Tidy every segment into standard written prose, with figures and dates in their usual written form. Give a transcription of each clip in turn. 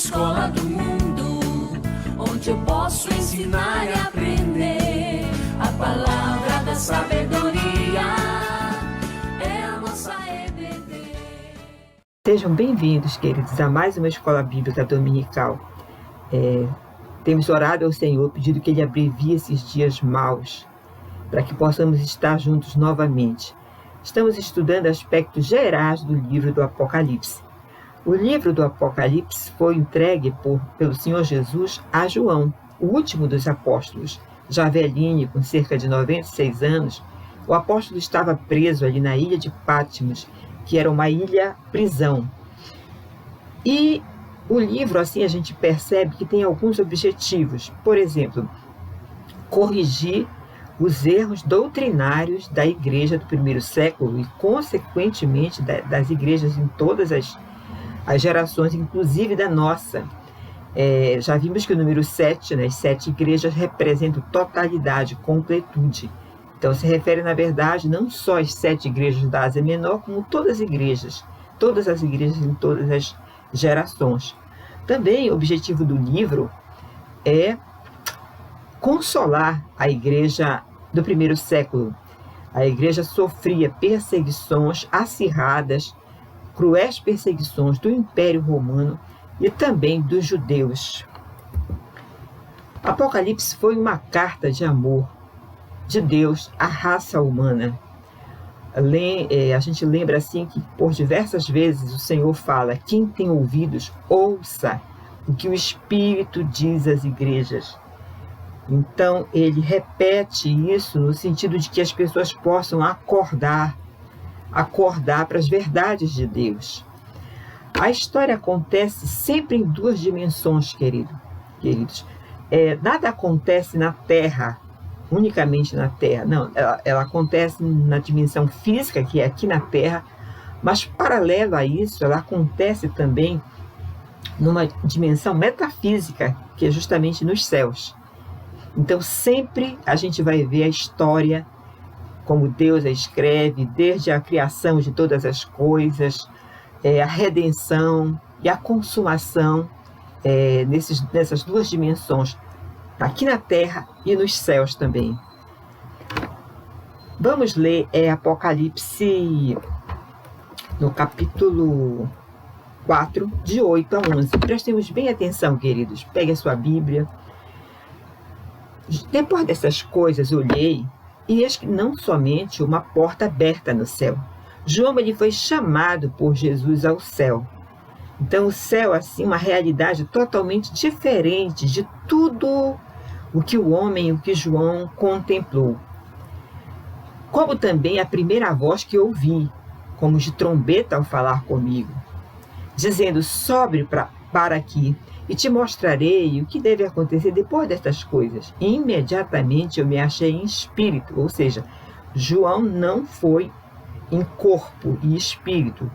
escola do mundo, onde eu posso ensinar e aprender a palavra da sabedoria. É a nossa EBD. Sejam bem-vindos, queridos, a mais uma Escola Bíblica Dominical. Temos orado ao Senhor, pedindo que Ele abrevie esses dias maus, para que possamos estar juntos novamente. Estamos estudando aspectos gerais do livro do Apocalipse. O livro do Apocalipse foi entregue pelo Senhor Jesus a João, o último dos apóstolos. Já velhinho, com cerca de 96 anos, o apóstolo estava preso ali na ilha de Patmos, que era uma ilha-prisão. E o livro, assim, a gente percebe que tem alguns objetivos. Por exemplo, corrigir os erros doutrinários da igreja do primeiro século e, consequentemente, das igrejas em todas as gerações, inclusive da nossa. Já vimos que o número 7, as 7 igrejas, representam totalidade, completude. Então, se refere, na verdade, não só às 7 igrejas da Ásia Menor, como todas as igrejas em todas as gerações. Também, o objetivo do livro é consolar a igreja do primeiro século. A igreja sofria perseguições acirradas, cruéis perseguições do Império Romano e também dos judeus. Apocalipse foi uma carta de amor de Deus à raça humana. A gente lembra assim que por diversas vezes o Senhor fala: quem tem ouvidos, ouça o que o Espírito diz às igrejas. Então, ele repete isso no sentido de que as pessoas possam acordar para as verdades de Deus. A história acontece sempre em 2 dimensões, queridos. Nada acontece na Terra, unicamente na Terra. Não, ela acontece na dimensão física, que é aqui na Terra, mas paralelo a isso, ela acontece também numa dimensão metafísica, que é justamente nos céus. Então, sempre a gente vai ver a história como Deus a escreve, desde a criação de todas as coisas, a redenção e a consumação nessas 2 dimensões, aqui na Terra e nos céus também. Vamos ler Apocalipse no capítulo 4, de 8 a 11. Prestemos bem atenção, queridos. Pegue a sua Bíblia. Depois dessas coisas, olhei, e eis que não somente uma porta aberta no céu. João, ele foi chamado por Jesus ao céu. Então, o céu, assim, uma realidade totalmente diferente de tudo o que João contemplou. Como também a primeira voz que ouvi, como de trombeta ao falar comigo, dizendo: sobe para aqui, e te mostrarei o que deve acontecer depois destas coisas. E imediatamente eu me achei em espírito, ou seja, João não foi em corpo e espírito.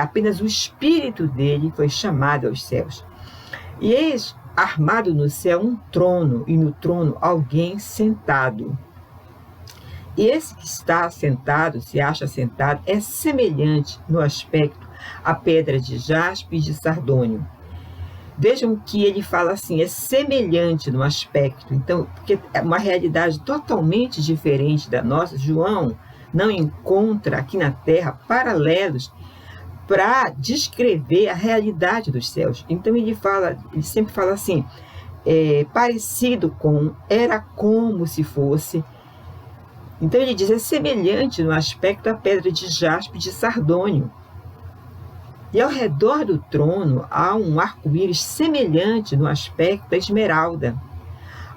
Apenas o espírito dele foi chamado aos céus. E eis armado no céu um trono, e no trono alguém sentado. E esse que está sentado, se acha sentado, é semelhante no aspecto à pedra de jaspe e de sardônio. Vejam que ele fala assim, é semelhante no aspecto, então, porque é uma realidade totalmente diferente da nossa. João não encontra aqui na Terra paralelos para descrever a realidade dos céus. Então ele sempre fala assim, parecido com, era como se fosse. Então ele diz, é semelhante no aspecto à pedra de jaspe de sardônio. E ao redor do trono há um arco-íris semelhante no aspecto da esmeralda.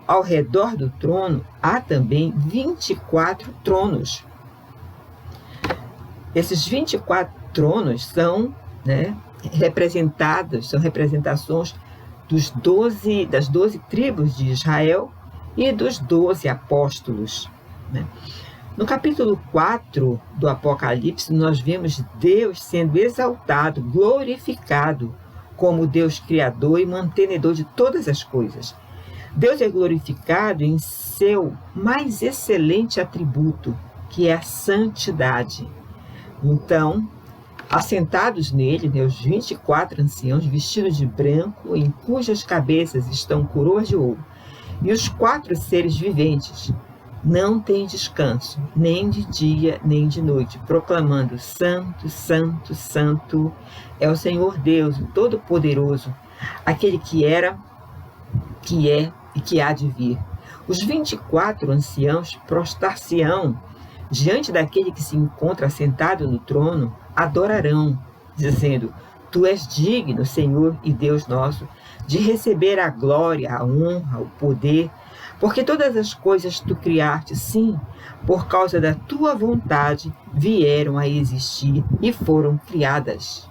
Ao redor do trono há também 24 tronos. Esses 24 tronos são representações das 12 tribos de Israel e dos 12 apóstolos. No capítulo 4 do Apocalipse, nós vemos Deus sendo exaltado, glorificado como Deus criador e mantenedor de todas as coisas. Deus é glorificado em seu mais excelente atributo, que é a santidade. Então, Assentados nele, né, os 24 anciãos vestidos de branco, em cujas cabeças estão coroas de ouro, e os 4 seres viventes não têm descanso, nem de dia, nem de noite, proclamando: Santo, Santo, Santo é o Senhor Deus, o Todo-Poderoso, aquele que era, que é e que há de vir. Os 24 anciãos prostrar-se-ão diante daquele que se encontra sentado no trono, adorarão, dizendo: Tu és digno, Senhor e Deus nosso, de receber a glória, a honra, o poder, porque todas as coisas tu criaste, sim, por causa da tua vontade, vieram a existir e foram criadas.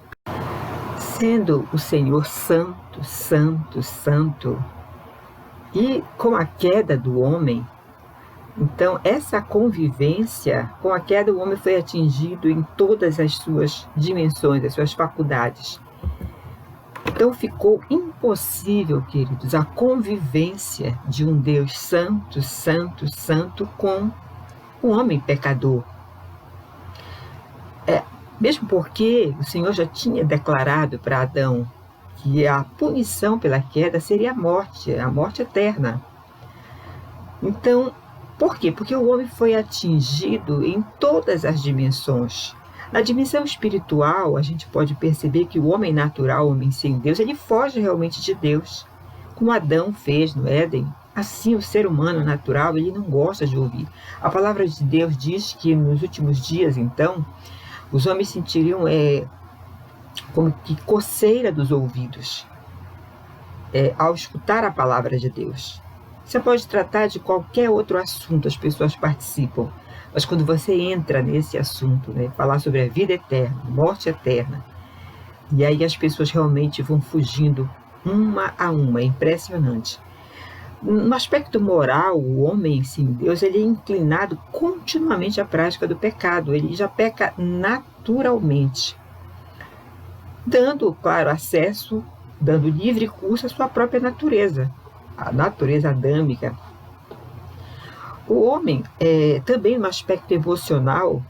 Sendo o Senhor santo, santo, santo, e com a queda do homem, então essa convivência, com a queda o homem foi atingido em todas as suas dimensões, as suas faculdades. Então ficou impossível, queridos, a convivência de um Deus santo, santo, santo com o homem pecador. Mesmo porque o Senhor já tinha declarado para Adão que a punição pela queda seria a morte eterna. Então, por quê? Porque o homem foi atingido em todas as dimensões. Na dimensão espiritual, a gente pode perceber que o homem natural, o homem sem Deus, ele foge realmente de Deus. Como Adão fez no Éden, assim o ser humano natural, ele não gosta de ouvir. A palavra de Deus diz que nos últimos dias, então, os homens sentiriam como que coceira dos ouvidos ao escutar a palavra de Deus. Você pode tratar de qualquer outro assunto, as pessoas participam, mas quando você entra nesse assunto, né, falar sobre a vida eterna, morte eterna, e aí as pessoas realmente vão fugindo uma a uma, é impressionante. No aspecto moral, o homem sem Deus, ele é inclinado continuamente à prática do pecado, ele já peca naturalmente, dando, claro, acesso, dando livre curso à sua própria natureza, a natureza adâmica. O homem, também no aspecto emocional,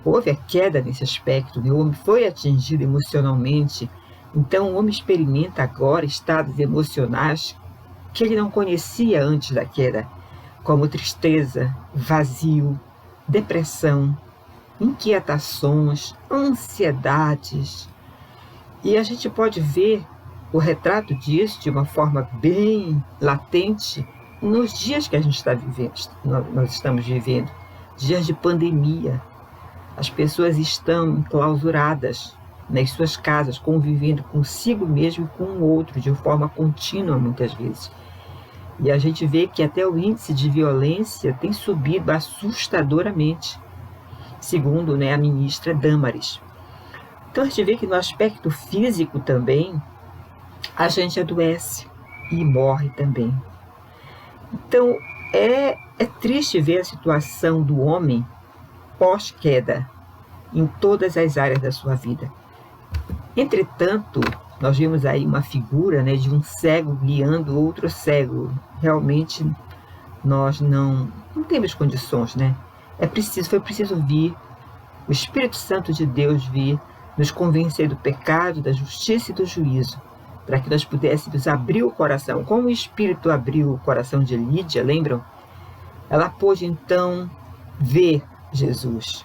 houve a queda nesse aspecto, né? O homem foi atingido emocionalmente, então o homem experimenta agora estados emocionais que ele não conhecia antes da queda, como tristeza, vazio, depressão, inquietações, ansiedades. E a gente pode ver o retrato disso de uma forma bem latente nos dias que a gente está vivendo, nós estamos vivendo, dias de pandemia. As pessoas estão enclausuradas nas suas casas, convivendo consigo mesmo e com o outro, de forma contínua muitas vezes. E a gente vê que até o índice de violência tem subido assustadoramente, segundo, né, a ministra Damares. Então a gente vê que no aspecto físico também, a gente adoece e morre também. Então é triste ver a situação do homem pós-queda em todas as áreas da sua vida. Entretanto, nós vemos aí uma figura, né, de um cego guiando outro cego. Realmente nós não temos condições, né? Foi preciso vir, o Espírito Santo de Deus vir nos convencer do pecado, da justiça e do juízo, para que nós pudéssemos abrir o coração. Como o Espírito abriu o coração de Lídia, lembram? Ela pôde então ver Jesus.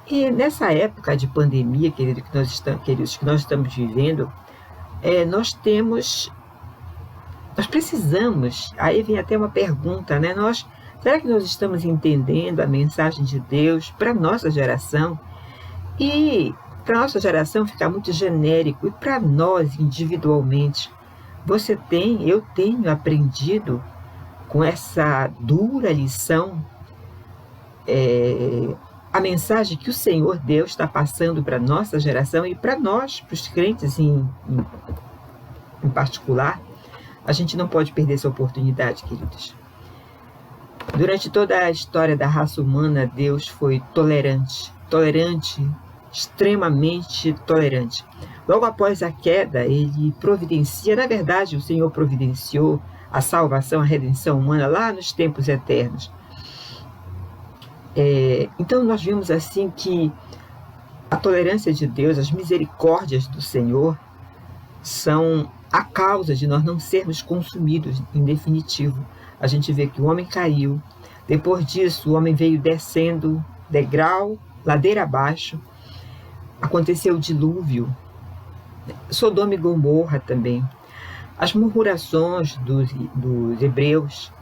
E nessa época de pandemia, queridos, que nós estamos vivendo, nós precisamos, aí vem até uma pergunta, né? Será que nós estamos entendendo a mensagem de Deus para a nossa geração? E para a nossa geração ficar muito genérico, e para nós individualmente, eu tenho aprendido com essa dura lição, a mensagem que o Senhor Deus está passando para a nossa geração e para nós, para os crentes em particular. A gente não pode perder essa oportunidade, queridos. Durante toda a história da raça humana, Deus foi tolerante, extremamente tolerante. Logo após a queda, ele providencia, na verdade, o Senhor providenciou a salvação, a redenção humana lá nos tempos eternos. Então nós vimos assim que a tolerância de Deus, as misericórdias do Senhor são a causa de nós não sermos consumidos em definitivo. A gente vê que o homem caiu, depois disso o homem veio descendo degrau, ladeira abaixo, aconteceu o dilúvio, Sodoma e Gomorra também, as murmurações dos hebreus,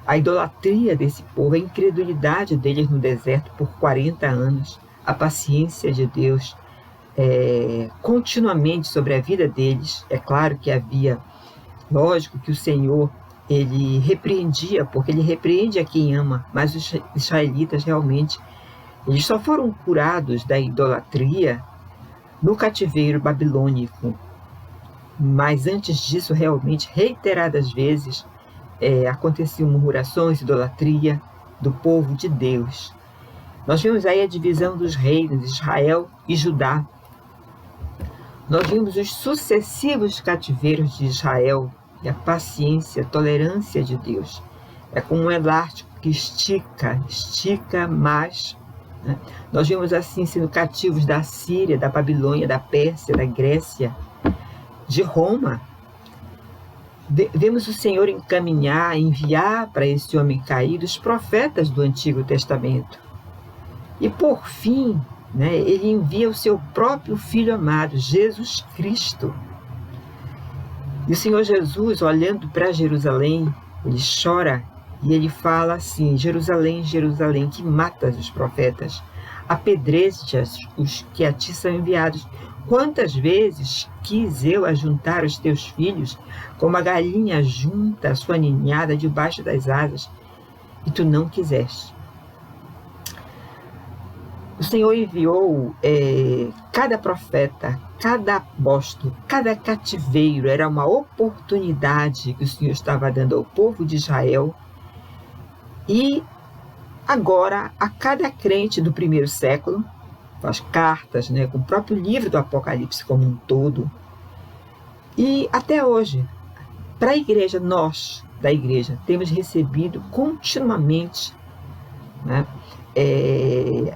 a idolatria desse povo, a incredulidade deles no deserto por 40 anos, a paciência de Deus continuamente sobre a vida deles. É claro que havia, lógico que o Senhor, ele repreendia, porque ele repreende a quem ama, mas os israelitas realmente, eles só foram curados da idolatria no cativeiro babilônico. Mas antes disso, realmente, reiteradas vezes, aconteciam murmurações, idolatria do povo de Deus. Nós vimos aí a divisão dos reinos, Israel e Judá. Nós vimos os sucessivos cativeiros de Israel e a paciência, a tolerância de Deus. É como um elástico que estica mais. Né? Nós vimos assim sendo cativos da Síria, da Babilônia, da Pérsia, da Grécia, de Roma. Vemos o Senhor enviar para esse homem caído os profetas do Antigo Testamento. E por fim, né, ele envia o seu próprio Filho amado, Jesus Cristo. E o Senhor Jesus, olhando para Jerusalém, ele chora e ele fala assim: Jerusalém, Jerusalém, que matas os profetas, apedrejas os que a ti são enviados. Quantas vezes quis eu ajuntar os teus filhos, como a galinha junta a sua ninhada debaixo das asas, e tu não quiseste. O Senhor enviou cada profeta, cada apóstolo, cada cativeiro, era uma oportunidade que o Senhor estava dando ao povo de Israel. E agora, a cada crente do primeiro século, com as cartas, né, com o próprio livro do Apocalipse como um todo, e até hoje, para a igreja, nós da igreja temos recebido continuamente, né,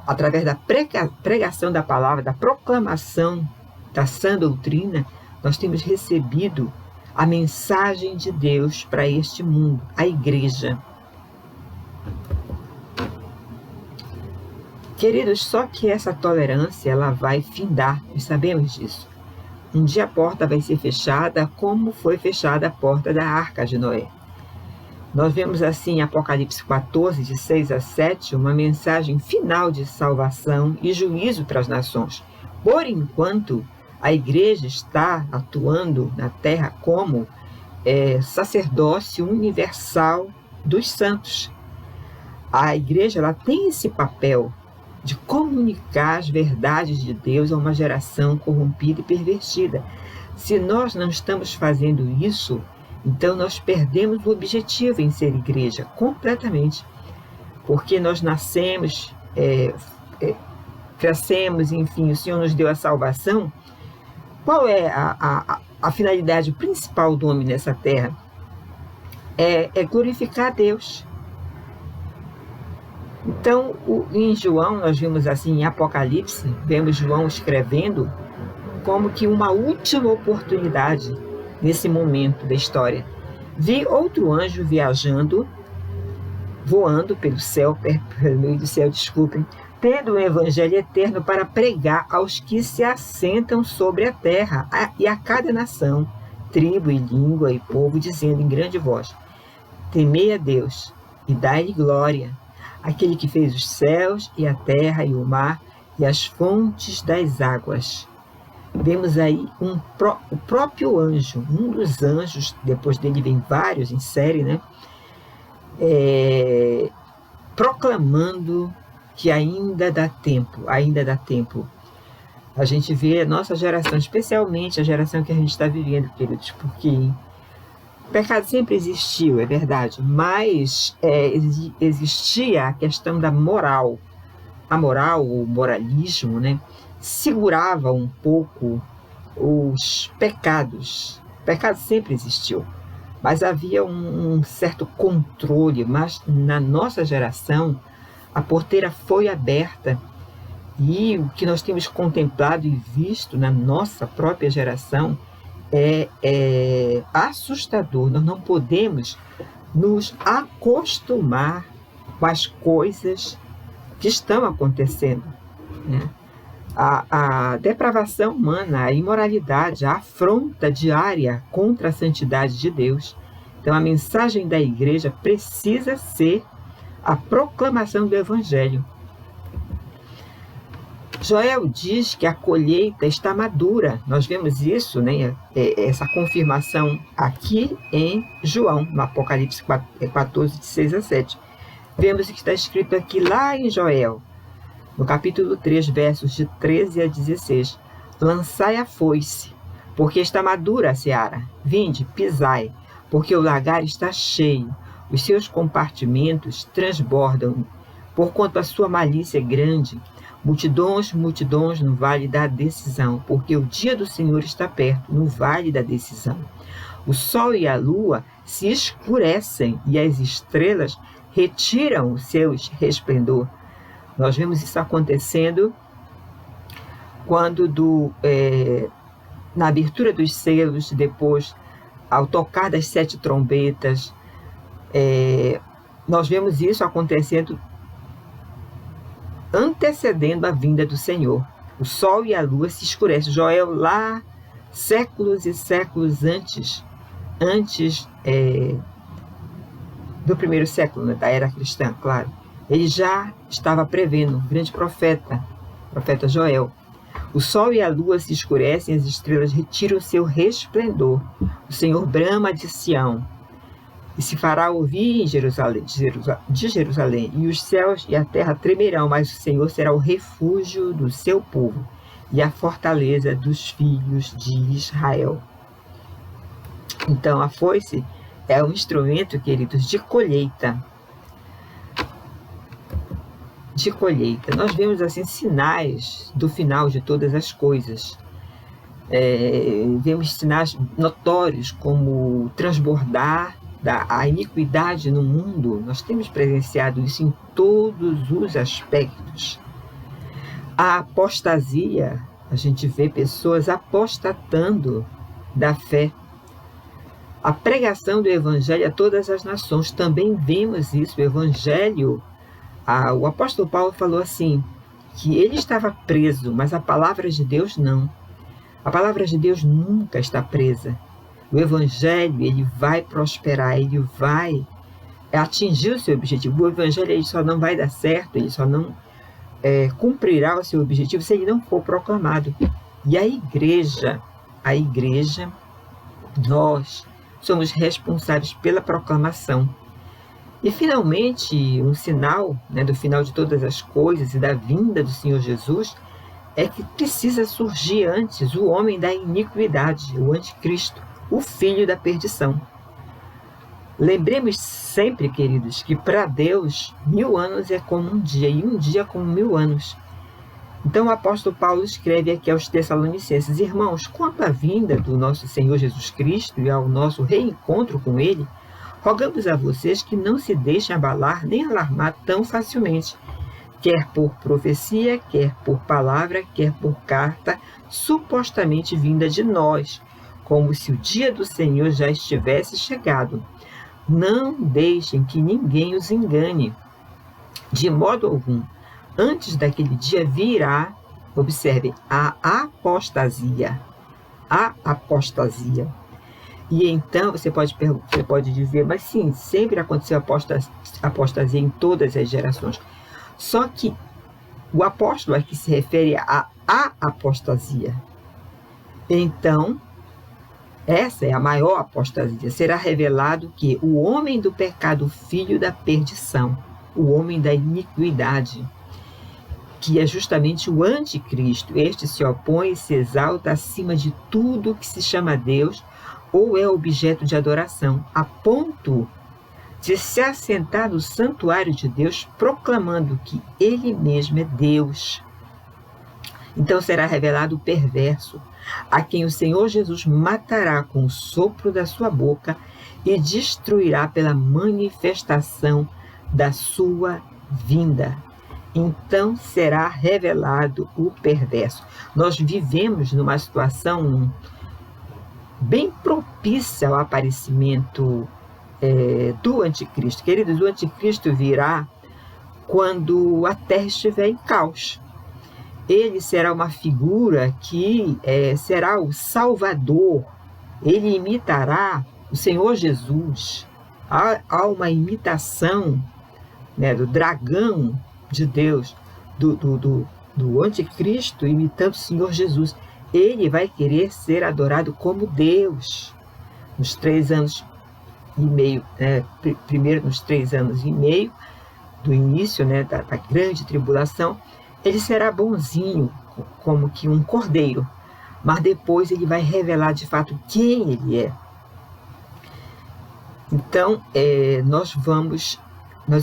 através da pregação da palavra, da proclamação da sã doutrina, nós temos recebido a mensagem de Deus para este mundo, a igreja. Queridos, só que essa tolerância ela vai findar, nós sabemos disso. Um dia a porta vai ser fechada, como foi fechada a porta da Arca de Noé. Nós vemos assim em Apocalipse 14, de 6 a 7, uma mensagem final de salvação e juízo para as nações. Por enquanto, a igreja está atuando na terra como sacerdócio universal dos santos. A igreja ela tem esse papel de comunicar as verdades de Deus a uma geração corrompida e pervertida. Se nós não estamos fazendo isso, então nós perdemos o objetivo em ser igreja completamente, porque nós nascemos, crescemos, enfim, o Senhor nos deu a salvação. Qual é a finalidade principal do homem nessa terra? É glorificar a Deus. Então, em João, nós vimos assim, em Apocalipse, vemos João escrevendo como que uma última oportunidade nesse momento da história. Vi outro anjo voando pelo meio do céu, tendo o evangelho eterno para pregar aos que se assentam sobre a terra, e a cada nação, tribo e língua e povo, dizendo em grande voz: temei a Deus e dai-lhe glória, aquele que fez os céus e a terra e o mar e as fontes das águas. Vemos aí o próprio anjo, um dos anjos, depois dele vem vários em série, né? Proclamando que ainda dá tempo, ainda dá tempo. A gente vê a nossa geração, especialmente a geração que a gente está vivendo, queridos, porque o pecado sempre existiu, é verdade, mas existia a questão da moral. A moral, o moralismo, né, segurava um pouco os pecados. O pecado sempre existiu, mas havia um certo controle. Mas na nossa geração, a porteira foi aberta E o que nós temos contemplado e visto na nossa própria geração é assustador. Nós não podemos nos acostumar com as coisas que estão acontecendo, né? A depravação humana, a imoralidade, a afronta diária contra a santidade de Deus. Então, a mensagem da igreja precisa ser a proclamação do Evangelho. Joel diz que a colheita está madura. Nós vemos isso, né, essa confirmação aqui em João, no Apocalipse 14, de 6 a 7. Vemos o que está escrito aqui lá em Joel, no capítulo 3, versos de 13 a 16. Lançai a foice, porque está madura a seara. Vinde, pisai, porque o lagar está cheio. Os seus compartimentos transbordam, porquanto a sua malícia é grande. Multidões, multidões no vale da decisão, porque o dia do Senhor está perto, no vale da decisão. O sol e a lua se escurecem e as estrelas retiram o seu resplendor. Nós vemos isso acontecendo quando na abertura dos selos, depois, ao tocar das 7 trombetas, nós vemos isso acontecendo antecedendo a vinda do Senhor. O sol e a lua se escurecem. Joel, lá, séculos e séculos antes do primeiro século, né, da era cristã, claro. Ele já estava prevendo, o grande profeta Joel. O sol e a lua se escurecem, as estrelas retiram o seu resplendor. O Senhor brama de Sião, e se fará ouvir em Jerusalém, e os céus e a terra tremerão, mas o Senhor será o refúgio do seu povo e a fortaleza dos filhos de Israel. Então, a foice é um instrumento, queridos, de colheita. Nós vemos assim sinais do final de todas as coisas. Vemos sinais notórios como transbordar a iniquidade no mundo. Nós temos presenciado isso em todos os aspectos. A apostasia, a gente vê pessoas apostatando da fé. A pregação do Evangelho a todas as nações, também vemos isso. O Evangelho, o apóstolo Paulo falou assim, que ele estava preso, mas a palavra de Deus não. A palavra de Deus nunca está presa. O Evangelho, ele vai prosperar, ele vai atingir o seu objetivo. O Evangelho, ele só não vai dar certo, ele só não cumprirá o seu objetivo se ele não for proclamado. E a igreja, nós somos responsáveis pela proclamação. E, finalmente, um sinal, né, do final de todas as coisas e da vinda do Senhor Jesus é que precisa surgir antes o homem da iniquidade, o anticristo, o filho da perdição. Lembremos sempre, queridos, que para Deus 1000 anos é como um dia, e um dia como 1000 anos. Então o apóstolo Paulo escreve aqui aos Tessalonicenses: irmãos, quanto à vinda do nosso Senhor Jesus Cristo e ao nosso reencontro com Ele, rogamos a vocês que não se deixem abalar nem alarmar tão facilmente, quer por profecia, quer por palavra, quer por carta, supostamente vinda de nós, como se o dia do Senhor já estivesse chegado. Não deixem que ninguém os engane, de modo algum. Antes daquele dia virá, observe, a apostasia. A apostasia. E então você pode dizer, mas sim, sempre aconteceu apostasia em todas as gerações. Só que o apóstolo aqui se refere a apostasia. Então, essa é a maior apostasia. Será revelado que o homem do pecado, filho da perdição, o homem da iniquidade, que é justamente o anticristo, este se opõe e se exalta acima de tudo que se chama Deus ou é objeto de adoração, a ponto de se assentar no santuário de Deus, proclamando que Ele mesmo é Deus. Então será revelado o perverso, a quem o Senhor Jesus matará com o sopro da sua boca e destruirá pela manifestação da sua vinda. então será revelado o perverso. Nós vivemos numa situação bem propícia ao aparecimento do anticristo. Queridos, o anticristo virá quando a terra estiver em caos. Ele será uma figura que será o Salvador. Ele imitará o Senhor Jesus. Há uma imitação, né, do dragão de Deus, do anticristo imitando o Senhor Jesus. Ele vai querer ser adorado como Deus. Nos 3 anos e meio, primeiro nos 3 anos e meio do início, né, da grande tribulação, ele será bonzinho, como que um cordeiro, mas depois ele vai revelar de fato quem ele é. Então, nós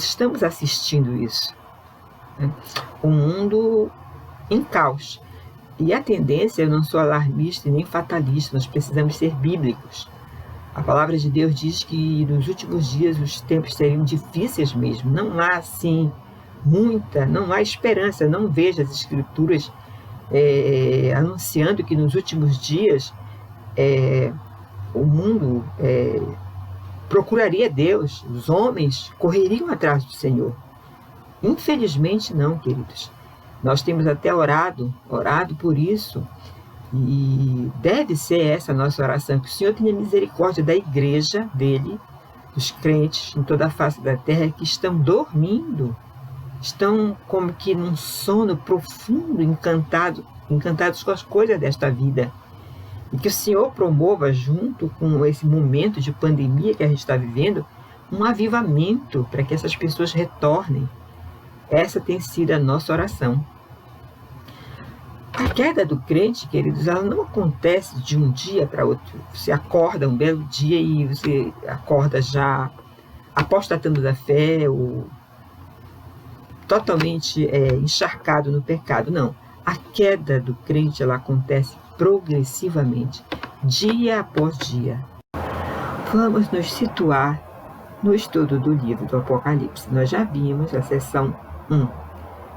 estamos assistindo isso, né? Um mundo em caos. E a tendência, eu não sou alarmista e nem fatalista, nós precisamos ser bíblicos. A palavra de Deus diz que nos últimos dias os tempos seriam difíceis mesmo. Não há, assim, não há esperança. Não vejo as Escrituras anunciando que nos últimos dias o mundo procuraria Deus, os homens correriam atrás do Senhor. Infelizmente não, queridos. Nós temos até orado por isso, e deve ser essa a nossa oração, que o Senhor tenha misericórdia da igreja dele, dos crentes em toda a face da terra que estão dormindo, estão como que num sono profundo, encantados com as coisas desta vida. E que o Senhor promova, junto com esse momento de pandemia que a gente está vivendo, um avivamento para que essas pessoas retornem. Essa tem sido a nossa oração. A queda do crente, queridos, ela não acontece de um dia para outro. Você acorda um belo dia e você acorda já apostatando da fé, ou totalmente encharcado no pecado. Não. A queda do crente, ela acontece progressivamente, dia após dia. Vamos nos situar no estudo do livro do Apocalipse. Nós já vimos a seção 1,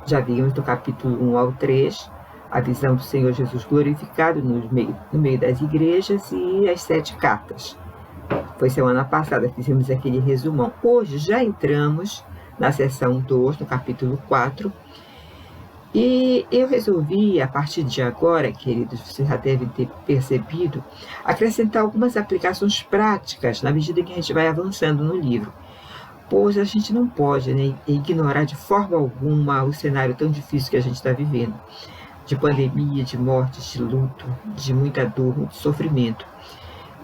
já vimos do capítulo 1 ao 3, a visão do Senhor Jesus glorificado no meio das igrejas e as 7 cartas. Foi semana passada, fizemos aquele resumão. Hoje já entramos na seção 2, no capítulo 4, e eu resolvi, a partir de agora, queridos, vocês já devem ter percebido, acrescentar algumas aplicações práticas na medida que a gente vai avançando no livro. Pois a gente não pode, né, ignorar de forma alguma o cenário tão difícil que a gente está vivendo, de pandemia, de morte, de luto, de muita dor, muito sofrimento.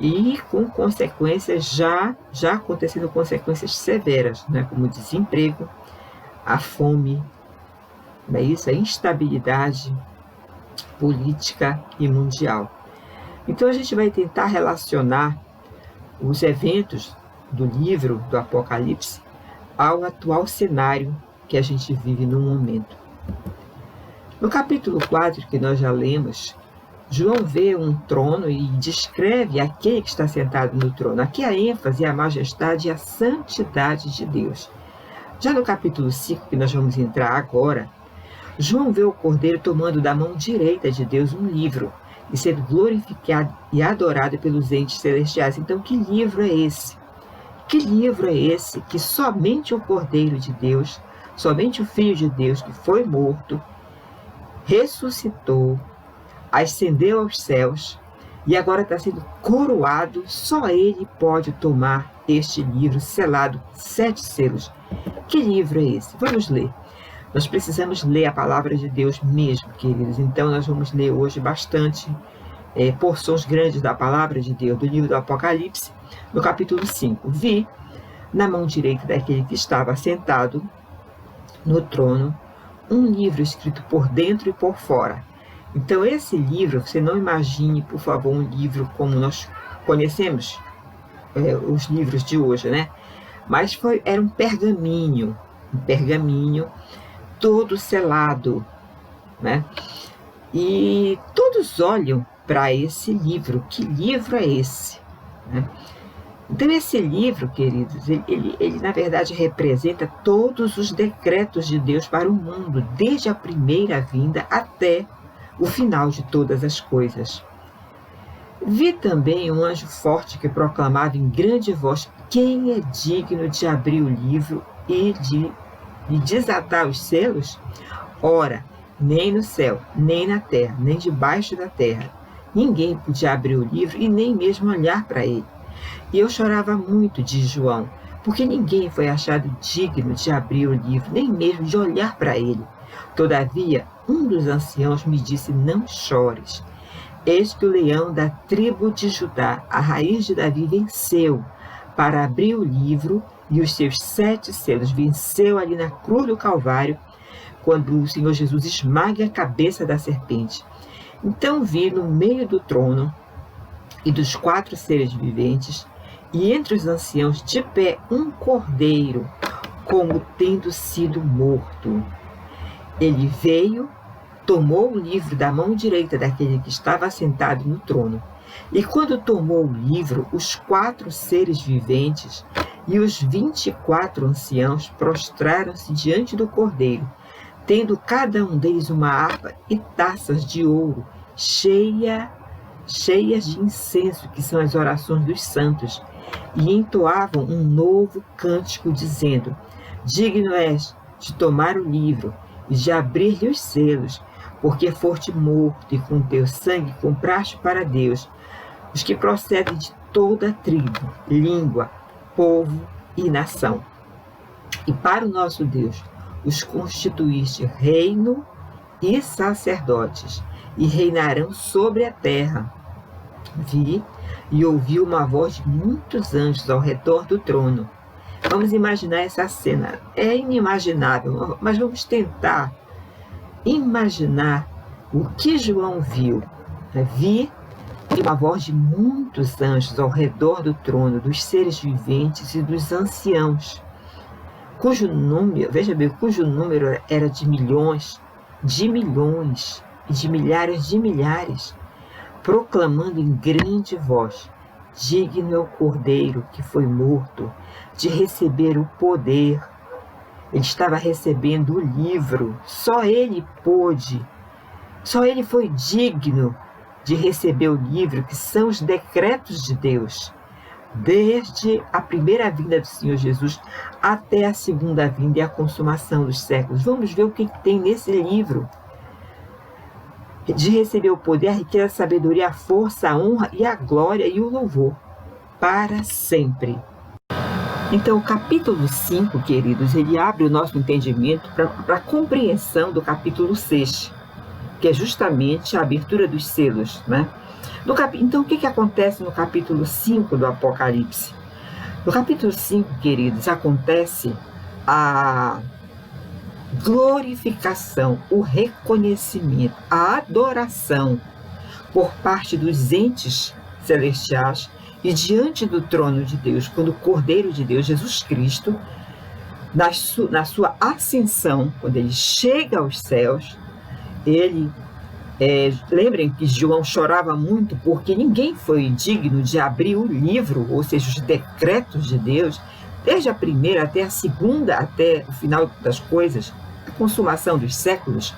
E com consequências, já acontecendo consequências severas, né, como o desemprego, a fome, né, isso, a instabilidade política e mundial. Então a gente vai tentar relacionar os eventos do livro do Apocalipse ao atual cenário que a gente vive no momento. No capítulo 4, que nós já lemos, João vê um trono e descreve aquele que está sentado no trono. Aqui a ênfase, a majestade e a santidade de Deus. Já no capítulo 5, que nós vamos entrar agora, João vê o Cordeiro tomando da mão direita de Deus um livro e sendo glorificado e adorado pelos entes celestiais. Então, que livro é esse? Que livro é esse que somente o Cordeiro de Deus, somente o Filho de Deus que foi morto, ressuscitou, ascendeu aos céus e agora está sendo coroado, só ele pode tomar este livro selado, 7 selos. Que livro é esse? Vamos ler. Nós precisamos ler a palavra de Deus mesmo, queridos. Então nós vamos ler hoje bastante porções grandes da palavra de Deus, do livro do Apocalipse, no capítulo 5. Vi na mão direita daquele que estava sentado no trono um livro escrito por dentro e por fora. Então esse livro, você não imagine, por favor, um livro como nós conhecemos os livros de hoje, né? Mas era um pergaminho todo selado, né? E todos olham para esse livro. Que livro é esse? Né? Então, esse livro, queridos, ele na verdade representa todos os decretos de Deus para o mundo, desde a primeira vinda até o final de todas as coisas. Vi também um anjo forte que proclamava em grande voz: quem é digno de abrir o livro e de desatar os selos? Ora, nem no céu, nem na terra, nem debaixo da terra, ninguém podia abrir o livro e nem mesmo olhar para ele. E eu chorava muito, diz João, porque ninguém foi achado digno de abrir o livro, nem mesmo de olhar para ele. Todavia, um dos anciãos me disse: não chores. Eis que o leão da tribo de Judá, a raiz de Davi, venceu para abrir o livro e os seus 7 selos. Venceu ali na cruz do Calvário, quando o Senhor Jesus esmaga a cabeça da serpente. Então vi no meio do trono e dos 4 seres viventes, e entre os anciãos de pé, um cordeiro, como tendo sido morto. Ele veio, tomou o livro da mão direita daquele que estava assentado no trono. E quando tomou o livro, os 4 seres viventes e os 24 anciãos prostraram-se diante do cordeiro, tendo cada um deles uma harpa e taças de ouro, cheias de incenso, que são as orações dos santos, e entoavam um novo cântico, dizendo: digno és de tomar o livro e de abrir-lhe os selos, porque foste morto e com teu sangue compraste para Deus os que procedem de toda tribo, língua, povo e nação. E para o nosso Deus os constituíste reino e sacerdotes, e reinarão sobre a terra. Vi e ouvi uma voz de muitos anjos ao redor do trono. Vamos imaginar essa cena. É inimaginável, mas vamos tentar imaginar o que João viu. Vi uma voz de muitos anjos ao redor do trono, dos seres viventes e dos anciãos, cujo número, veja bem, cujo número era de milhões e de milhares, proclamando em grande voz: digno é o Cordeiro que foi morto de receber o poder. Ele estava recebendo o livro, só ele foi digno de receber o livro, que são os decretos de Deus, desde a primeira vinda do Senhor Jesus até a segunda vinda e a consumação dos séculos. Vamos ver o que tem nesse livro. De receber o poder, a riqueza, a sabedoria, a força, a honra e a glória e o louvor para sempre. Então, o capítulo 5, queridos, ele abre o nosso entendimento para a compreensão do capítulo 6, que é justamente a abertura dos selos, né? Então, o que acontece no capítulo 5 do Apocalipse? No capítulo 5, queridos, acontece a glorificação, o reconhecimento, a adoração por parte dos entes celestiais e diante do trono de Deus, quando o Cordeiro de Deus, Jesus Cristo, na sua ascensão, quando ele chega aos céus, lembrem que João chorava muito porque ninguém foi digno de abrir o livro, ou seja, os decretos de Deus, desde a primeira até a segunda, até o final das coisas, a consumação dos séculos.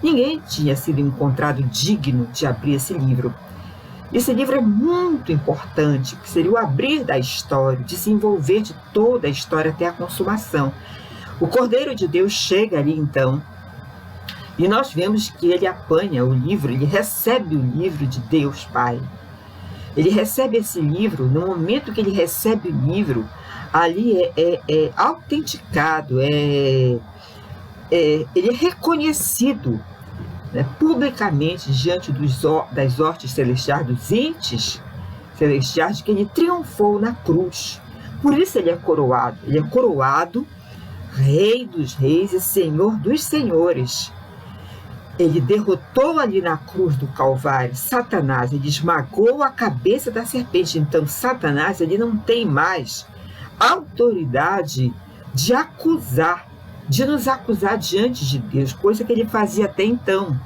Ninguém tinha sido encontrado digno de abrir esse livro. Esse livro é muito importante, que seria o abrir da história, desenvolver de toda a história até a consumação. O Cordeiro de Deus chega ali, então, e nós vemos que ele apanha o livro, ele recebe o livro de Deus Pai. Ele recebe esse livro, no momento que ele recebe o livro, ali é autenticado, ele é reconhecido, né, publicamente diante das hostes celestiais, dos entes celestiais, de que ele triunfou na cruz. Por isso ele é coroado Rei dos Reis e Senhor dos Senhores. Ele derrotou ali na cruz do Calvário Satanás, ele esmagou a cabeça da serpente. Então Satanás, ele não tem mais autoridade de nos acusar diante de Deus, coisa que ele fazia até então.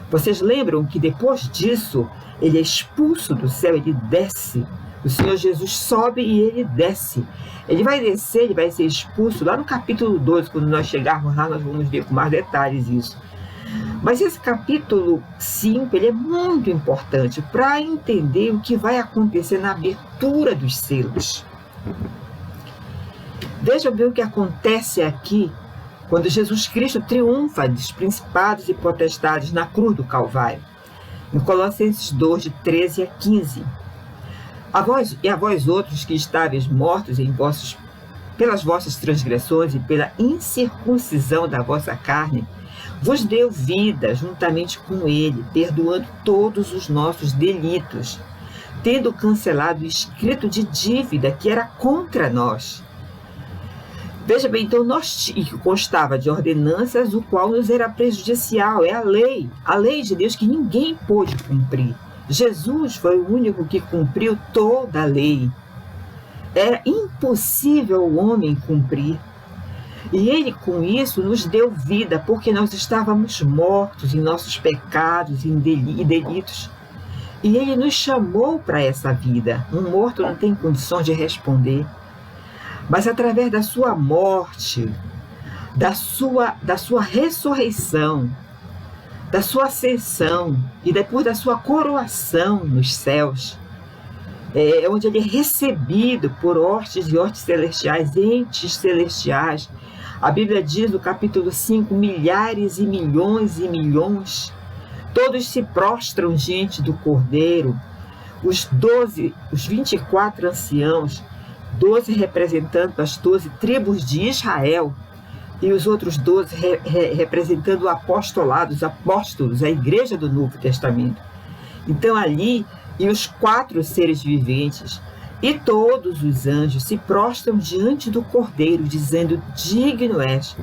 Vocês lembram que depois disso, ele é expulso do céu, ele desce. O Senhor Jesus sobe e ele desce. Ele vai descer, ele vai ser expulso lá no capítulo 12, quando nós chegarmos lá, nós vamos ver com mais detalhes isso. Mas esse capítulo 5, ele é muito importante para entender o que vai acontecer na abertura dos selos. Veja bem o que acontece aqui, quando Jesus Cristo triunfa dos principados e potestades na cruz do Calvário. Em Colossenses 2, de 13 a 15. A vós outros que estáveis mortos pelas vossas transgressões e pela incircuncisão da vossa carne, vos deu vida juntamente com ele, perdoando todos os nossos delitos, tendo cancelado o escrito de dívida que era contra nós. Veja bem, então, que constava de ordenanças, o qual nos era prejudicial, é a lei de Deus que ninguém pôde cumprir. Jesus foi o único que cumpriu toda a lei. Era impossível o homem cumprir. E ele, com isso, nos deu vida, porque nós estávamos mortos em nossos pecados e delitos. E ele nos chamou para essa vida. Um morto não tem condições de responder. Mas através da sua morte, da sua ressurreição, da sua ascensão e depois da sua coroação nos céus, onde ele é recebido por hostes e hostes celestiais, entes celestiais. A Bíblia diz no capítulo 5, milhares e milhões, todos se prostram diante do Cordeiro, os 24 anciãos, 12 representando as 12 tribos de Israel, e os outros 12 representando o apostolado, os apóstolos, a igreja do Novo Testamento. Então ali, e os 4 seres viventes, e todos os anjos se prostram diante do Cordeiro, dizendo: digno és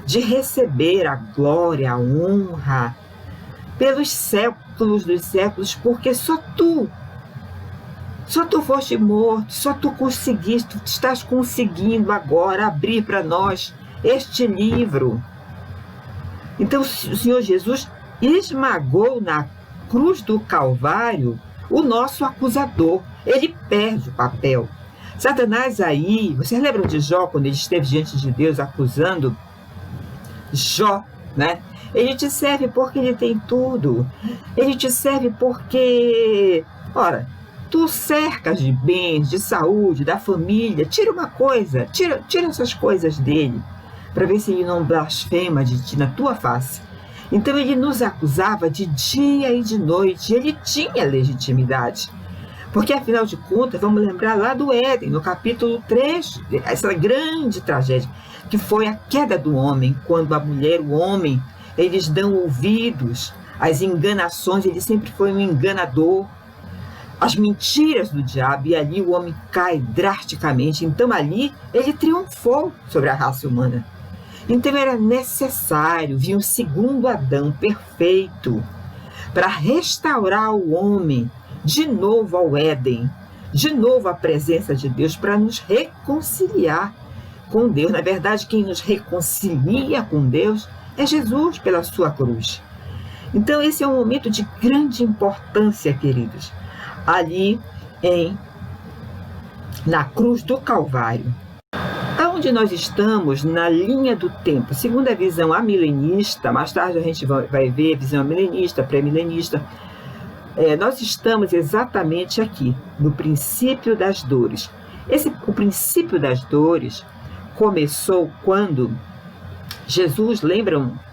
de receber a glória, a honra, pelos séculos dos séculos, porque só tu foste morto, só tu conseguiste, tu estás conseguindo agora abrir para nós este livro. Então o Senhor Jesus esmagou na cruz do Calvário o nosso acusador. Ele perde o papel. Satanás aí, vocês lembram de Jó, quando ele esteve diante de Deus acusando Jó, né? Ele te serve porque ele tem tudo. Ele te serve porque, ora, tu cercas de bens, de saúde, da família. Tira uma coisa, tira essas coisas dele, para ver se ele não blasfema de ti na tua face. Então ele nos acusava de dia e de noite. Ele tinha legitimidade. Porque, afinal de contas, vamos lembrar lá do Éden, no capítulo 3, essa grande tragédia, que foi a queda do homem, quando a mulher, o homem, eles dão ouvidos às enganações, ele sempre foi um enganador, as mentiras do diabo, e ali o homem cai drasticamente. Então ali ele triunfou sobre a raça humana. Então era necessário vir um segundo Adão perfeito para restaurar o homem de novo ao Éden, de novo à presença de Deus, para nos reconciliar com Deus. Na verdade, quem nos reconcilia com Deus é Jesus pela sua cruz. Então esse é um momento de grande importância, queridos, ali na cruz do Calvário. Aonde nós estamos na linha do tempo, segundo a visão amilenista, mais tarde a gente vai ver a visão milenista, pré-milenista, nós estamos exatamente aqui, no princípio das dores. O princípio das dores começou quando Jesus,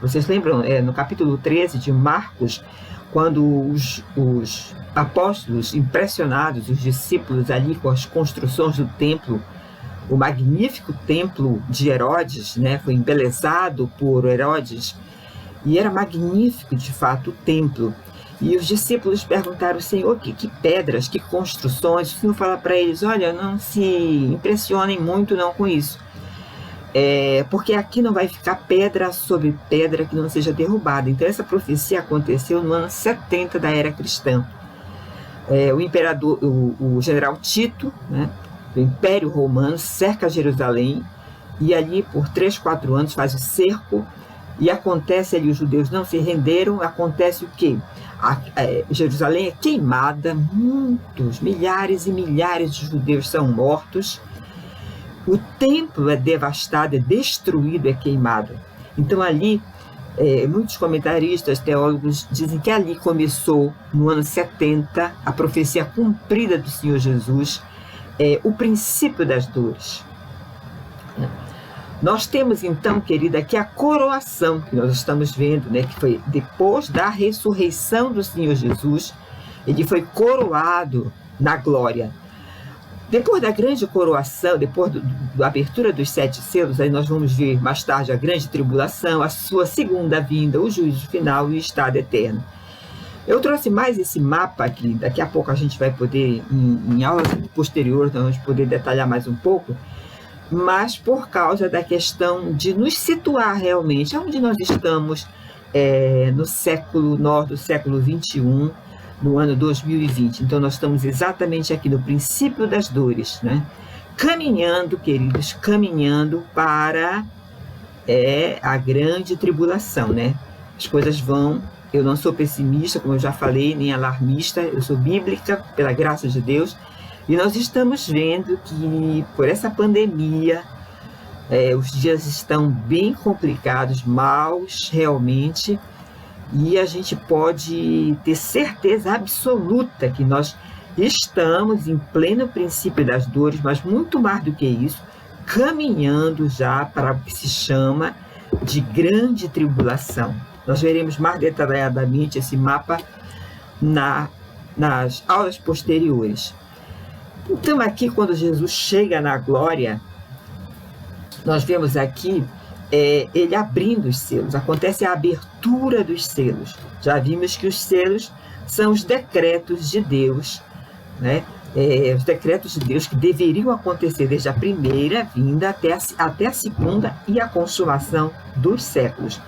vocês lembram no capítulo 13 de Marcos, quando os apóstolos, impressionados, os discípulos ali com as construções do templo, o magnífico templo de Herodes, né, foi embelezado por Herodes, e era magnífico de fato o templo. E os discípulos perguntaram: Senhor, que pedras, que construções? O Senhor fala para eles: olha, não se impressionem muito não com isso, porque aqui não vai ficar pedra sobre pedra que não seja derrubada. Então essa profecia aconteceu no ano 70 da era cristã. O imperador, o general Tito, né, do Império Romano, cerca Jerusalém, e ali por 3, 4 anos faz o cerco, e acontece ali, os judeus não se renderam, acontece o quê? Jerusalém é queimada, muitos, milhares e milhares de judeus são mortos, o templo é devastado, é destruído, é queimado. Então ali, muitos comentaristas, teólogos dizem que ali começou, no ano 70, a profecia cumprida do Senhor Jesus, o princípio das dores. Nós temos então, querida, aqui a coroação que nós estamos vendo, né, que foi depois da ressurreição do Senhor Jesus, ele foi coroado na glória. Depois da grande coroação, depois da abertura dos 7 selos, aí nós vamos ver mais tarde a grande tribulação, a sua segunda vinda, o juízo final e o estado eterno. Eu trouxe mais esse mapa aqui, daqui a pouco a gente vai poder, em aulas posteriores, nós vamos poder detalhar mais um pouco, mas por causa da questão de nos situar realmente onde nós estamos no do século 21, no ano 2020. Então nós estamos exatamente aqui no princípio das dores, né? Caminhando, queridos, caminhando para a grande tribulação, né? As coisas vão, eu não sou pessimista, como eu já falei, nem alarmista, eu sou bíblica, pela graça de Deus. E nós estamos vendo que, por essa pandemia, os dias estão bem complicados, maus realmente, e a gente pode ter certeza absoluta que nós estamos em pleno princípio das dores, mas muito mais do que isso, caminhando já para o que se chama de grande tribulação. Nós veremos mais detalhadamente esse mapa nas aulas posteriores. Então aqui, quando Jesus chega na glória, nós vemos aqui ele abrindo os selos, acontece a abertura dos selos. Já vimos que os selos são os decretos de Deus, né? Os decretos de Deus que deveriam acontecer desde a primeira vinda até a segunda e a consumação dos séculos.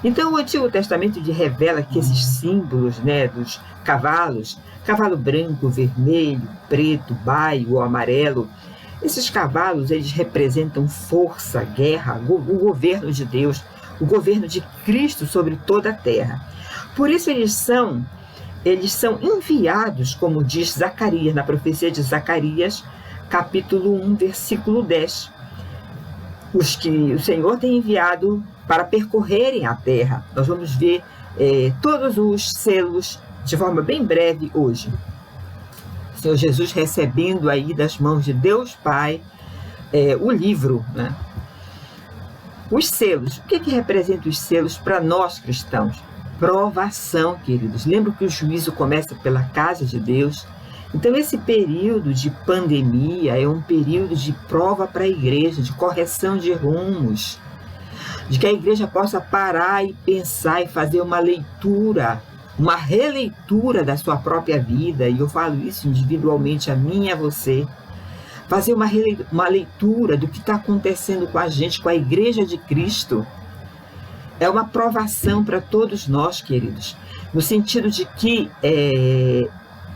Então o Antigo Testamento revela que esses símbolos, né, dos cavalos, cavalo branco, vermelho, preto, baio ou amarelo, esses cavalos, eles representam força, guerra, o governo de Deus, o governo de Cristo sobre toda a terra. Por isso eles são enviados, como diz Zacarias, na profecia de Zacarias, capítulo 1, versículo 10. Os que o Senhor tem enviado para percorrerem a terra. Nós vamos ver todos os selos de forma bem breve hoje. O Senhor Jesus recebendo aí das mãos de Deus Pai o livro, né? Os selos. O que representam os selos para nós cristãos? Provação, queridos. Lembra que o juízo começa pela casa de Deus? Então esse período de pandemia é um período de prova para a igreja, de correção de rumos, de que a igreja possa parar e pensar e fazer uma leitura, uma releitura da sua própria vida, e eu falo isso individualmente a mim e a você, fazer uma leitura do que está acontecendo com a gente, com a igreja de Cristo. É uma provação para todos nós, queridos, no sentido de que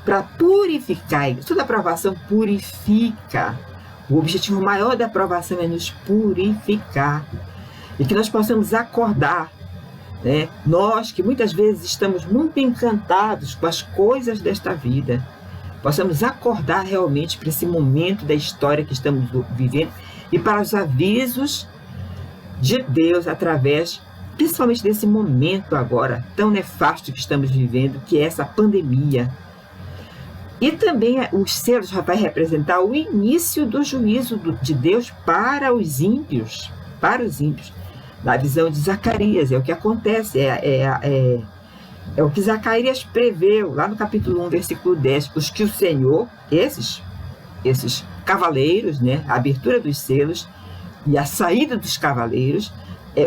para purificar, toda aprovação purifica. O objetivo maior da aprovação é nos purificar, e que nós possamos acordar, né? Nós que muitas vezes estamos muito encantados com as coisas desta vida, possamos acordar realmente para esse momento da história que estamos vivendo e para os avisos de Deus através, principalmente desse momento agora tão nefasto que estamos vivendo, que é essa pandemia. E também os selos vai representar o início do juízo de Deus para os ímpios, na visão de Zacarias. É o que acontece, é o que Zacarias preveu lá no capítulo 1, versículo 10, os que o Senhor, esses cavaleiros, né, a abertura dos selos e a saída dos cavaleiros,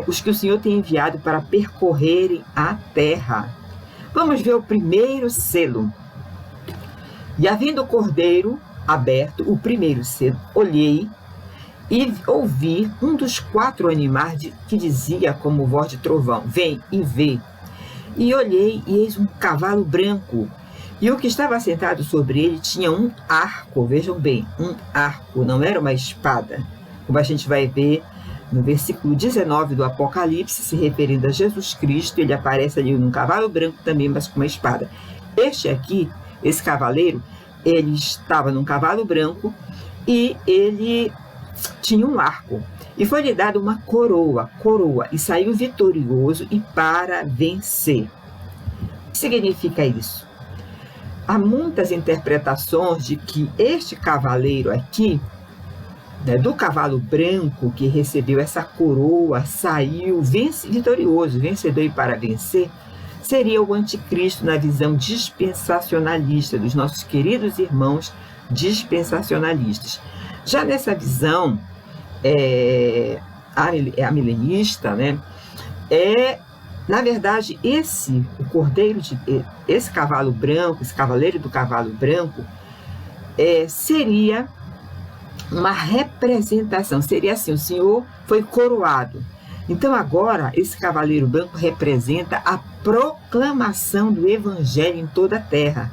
os que o Senhor tem enviado para percorrerem a terra. Vamos ver o primeiro selo. E havendo o cordeiro aberto, o primeiro selo, olhei e ouvi um dos 4 animais que dizia como voz de trovão: vem e vê. E olhei, e eis um cavalo branco, e o que estava sentado sobre ele tinha um arco. Vejam bem, um arco, não era uma espada, como a gente vai ver no versículo 19 do Apocalipse, se referindo a Jesus Cristo, ele aparece ali num cavalo branco também, mas com uma espada. Este aqui, esse cavaleiro, ele estava num cavalo branco e ele tinha um arco. E foi-lhe dado uma coroa, e saiu vitorioso e para vencer. O que significa isso? Há muitas interpretações de que este cavaleiro aqui, né, do cavalo branco que recebeu essa coroa, saiu vitorioso, vencedor e para vencer, seria o anticristo na visão dispensacionalista dos nossos queridos irmãos dispensacionalistas. Já nessa visão a milenista, né, na verdade, esse cavalo branco, esse cavaleiro do cavalo branco, seria uma representação, seria assim, o Senhor foi coroado. Então agora, esse cavaleiro branco representa a proclamação do Evangelho em toda a terra.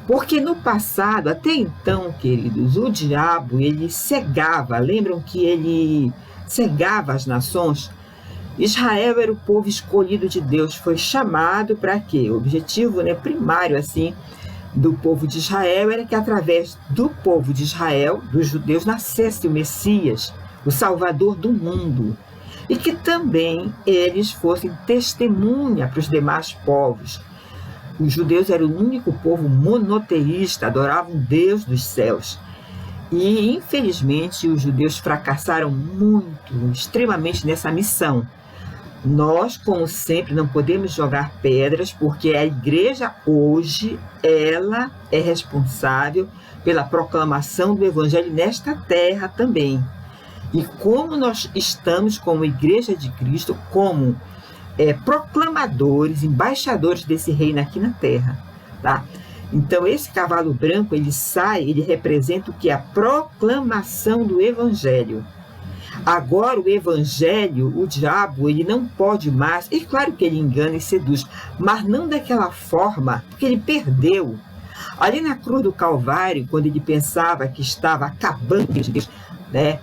Porque no passado, até então, queridos, o diabo, ele cegava, lembram que ele cegava as nações? Israel era o povo escolhido de Deus, foi chamado para quê? O objetivo, né, primário, assim, do povo de Israel era que através do povo de Israel, dos judeus, nascesse o Messias, o Salvador do mundo, e que também eles fossem testemunha para os demais povos. Os judeus eram o único povo monoteísta, adoravam Deus dos céus. E, infelizmente, os judeus fracassaram muito, extremamente nessa missão. Nós, como sempre, não podemos jogar pedras, porque a igreja hoje, ela é responsável pela proclamação do Evangelho nesta terra também. E como nós estamos como Igreja de Cristo, como proclamadores, embaixadores desse reino aqui na terra, tá? Então, esse cavalo branco, ele representa o que? A proclamação do Evangelho. Agora, o Evangelho, o diabo, ele não pode mais, e claro que ele engana e seduz, mas não daquela forma, porque ele perdeu. Ali na cruz do Calvário, quando ele pensava que estava acabando com Deus, né,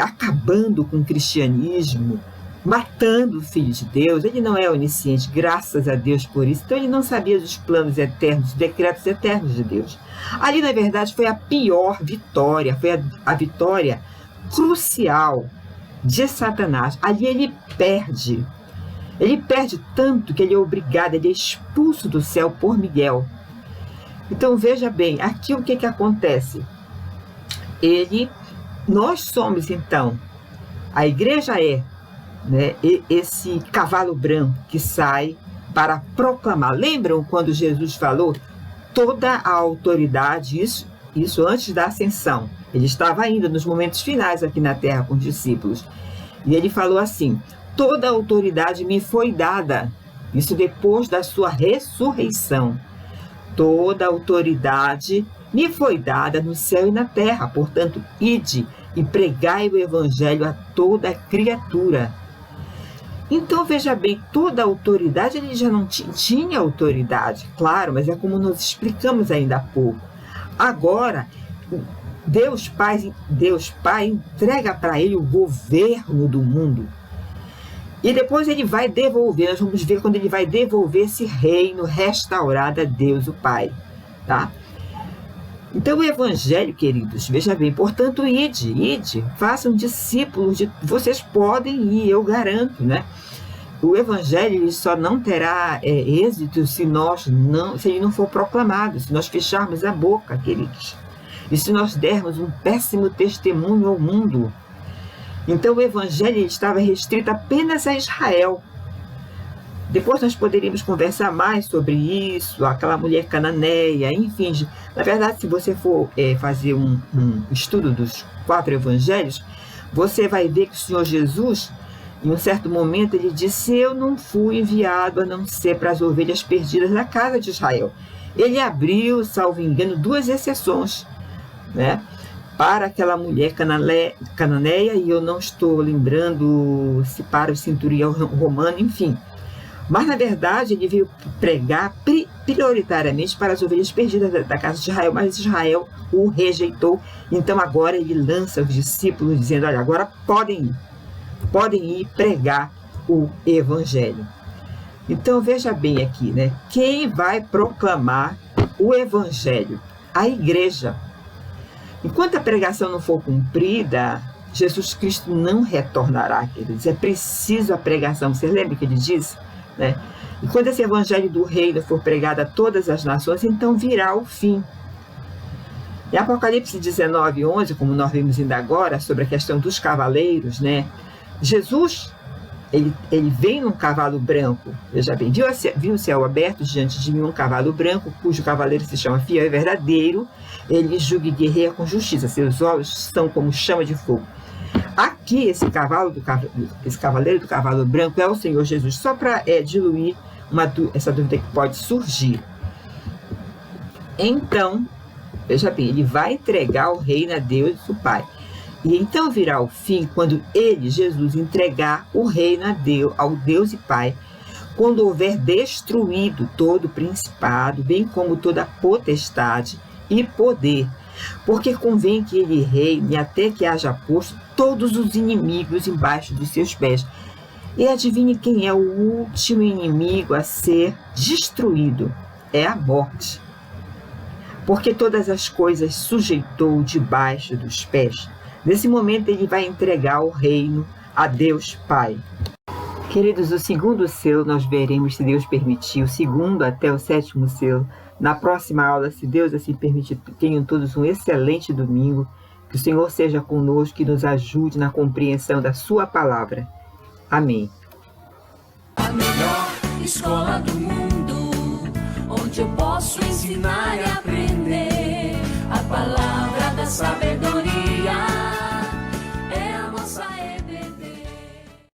acabando com o cristianismo, matando o Filho de Deus, ele não é onisciente, graças a Deus por isso, então ele não sabia dos planos eternos, dos decretos eternos de Deus. Ali, na verdade, foi a pior vitória, foi a vitória crucial de Satanás. Ali ele perde tanto que ele é obrigado, ele é expulso do céu por Miguel. Então veja bem, aqui o que acontece? Nós somos então, a igreja né, esse cavalo branco que sai para proclamar. Lembram quando Jesus falou toda a autoridade, isso antes da ascensão? Ele estava ainda nos momentos finais aqui na terra com os discípulos. E ele falou assim: toda a autoridade me foi dada. Isso depois da sua ressurreição. Toda a autoridade me foi dada no céu e na terra. Portanto, ide e pregai o evangelho a toda criatura. Então, veja bem, toda a autoridade, ele já não tinha autoridade, claro, mas é como nós explicamos ainda há pouco. Agora, Deus Pai entrega para ele o governo do mundo. E depois ele vai devolver, nós vamos ver quando ele vai devolver esse reino restaurado a Deus o Pai. Tá? Então o Evangelho, queridos, veja bem, portanto, ide, façam discípulos, vocês podem ir, eu garanto, né? O Evangelho ele só não terá êxito se ele não for proclamado, se nós fecharmos a boca, queridos. E se nós dermos um péssimo testemunho ao mundo. Então o Evangelho estava restrito apenas a Israel. Depois nós poderíamos conversar mais sobre isso, aquela mulher cananeia, enfim. Na verdade, se você for fazer um estudo dos 4 evangelhos, você vai ver que o Senhor Jesus, em um certo momento, ele disse: eu não fui enviado a não ser para as ovelhas perdidas da casa de Israel. Ele abriu, salvo engano, 2 exceções, né, para aquela mulher cananeia, e eu não estou lembrando se para o centurião romano, enfim. Mas, na verdade, ele veio pregar prioritariamente para as ovelhas perdidas da casa de Israel, mas Israel o rejeitou. Então, agora ele lança os discípulos dizendo: olha, agora podem ir. podem ir pregar o Evangelho. Então veja bem aqui, né? Quem vai proclamar o Evangelho? A igreja. Enquanto a pregação não for cumprida, Jesus Cristo não retornará, queridos. É preciso a pregação. Você lembra que ele disse, né? E quando esse Evangelho do Reino for pregado a todas as nações, então virá o fim. Em Apocalipse 19:11, como nós vimos ainda agora, sobre a questão dos cavaleiros, né? Jesus, ele vem num cavalo branco. Veja bem, viu o céu aberto diante de mim, um cavalo branco, cujo cavaleiro se chama Fiel e Verdadeiro. Ele julga e guerreia com justiça. Seus olhos são como chama de fogo. Aqui, esse cavaleiro do cavalo branco é o Senhor Jesus. Só para diluir essa dúvida que pode surgir. Então, veja bem, ele vai entregar o reino a Deus, o Pai. E então virá o fim quando ele, Jesus, entregar o reino a Deus, ao Deus e Pai, quando houver destruído todo o principado, bem como toda potestade e poder, porque convém que ele reine até que haja posto todos os inimigos embaixo dos seus pés. E adivinhe quem é o último inimigo a ser destruído? É a morte. Porque todas as coisas sujeitou debaixo dos pés. Nesse momento ele vai entregar o reino a Deus Pai. Queridos, o segundo selo nós veremos, se Deus permitir, o segundo até o sétimo selo, na próxima aula, se Deus assim permitir. Tenham todos um excelente domingo. Que o Senhor seja conosco e nos ajude na compreensão da sua palavra. Amém. A melhor escola do mundo, onde eu posso ensinar e aprender a palavra da sabedoria.